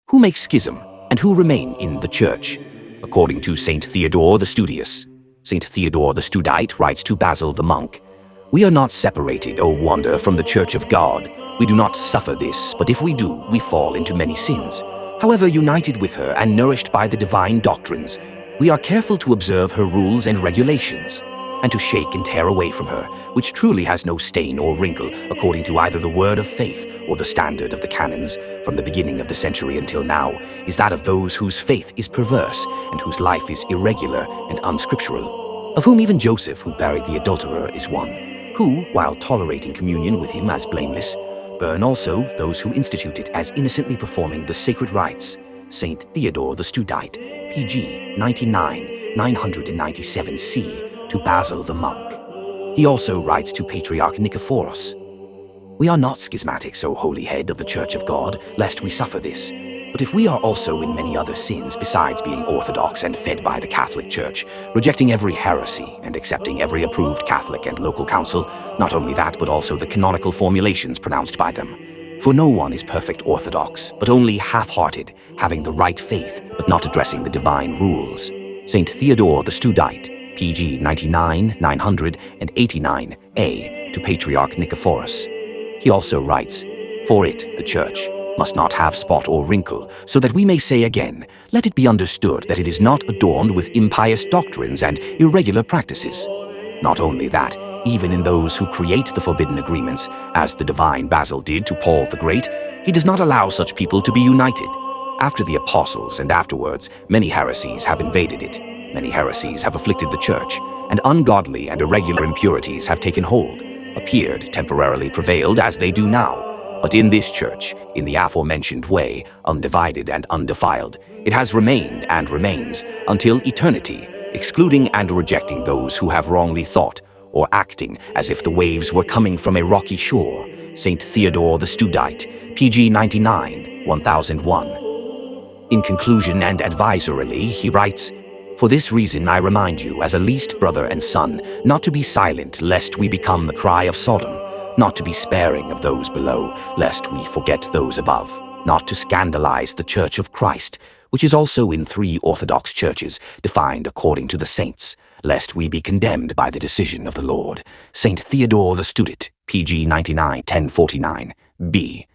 Who make schism, and who remain in the church? According to St. Theodore the Studius, St. Theodore the Studite writes to Basil the monk, "We are not separated, O wander, from the church of God. We do not suffer this, but if we do, we fall into many sins. However, united with her and nourished by the divine doctrines, we are careful to observe her rules and regulations, and to shake and tear away from her, which truly has no stain or wrinkle, according to either the word of faith or the standard of the canons, from the beginning of the century until now, is that of those whose faith is perverse and whose life is irregular and unscriptural, of whom even Joseph, who buried the adulterer, is one, who, while tolerating communion with him as blameless, burn also those who institute it as innocently performing the sacred rites. St. Theodore the Studite, pg 99, 997 c, to Basil the monk. He also writes to Patriarch Nicephorus, "We are not schismatics, O holy head of the Church of God, lest we suffer this. But if we are also in many other sins, besides being orthodox and fed by the Catholic Church, rejecting every heresy and accepting every approved Catholic and local council, not only that, but also the canonical formulations pronounced by them. For no one is perfect orthodox, but only half-hearted, having the right faith, but not addressing the divine rules." St. Theodore the Studite, pg 99, 989 a, to Patriarch Nicephorus. He also writes, "For it, the Church, must not have spot or wrinkle, so that we may say again, let it be understood that it is not adorned with impious doctrines and irregular practices. Not only that, even in those who create the forbidden agreements, as the divine Basil did to Paul the Great, he does not allow such people to be united. After the apostles and afterwards, many heresies have invaded it. Many heresies have afflicted the church, and ungodly and irregular impurities have taken hold, appeared, temporarily prevailed as they do now. But in this church, in the aforementioned way, undivided and undefiled, it has remained and remains until eternity, excluding and rejecting those who have wrongly thought, or acting as if the waves were coming from a rocky shore." St. Theodore the Studite, pg 99, 1001. In conclusion and advisorily, he writes, "For this reason I remind you, as a least brother and son, not to be silent lest we become the cry of Sodom, not to be sparing of those below, lest we forget those above, not to scandalize the Church of Christ, which is also in 3 Orthodox churches, defined according to the saints, lest we be condemned by the decision of the Lord." St. Theodore the Studite, pg 99, 1049 b.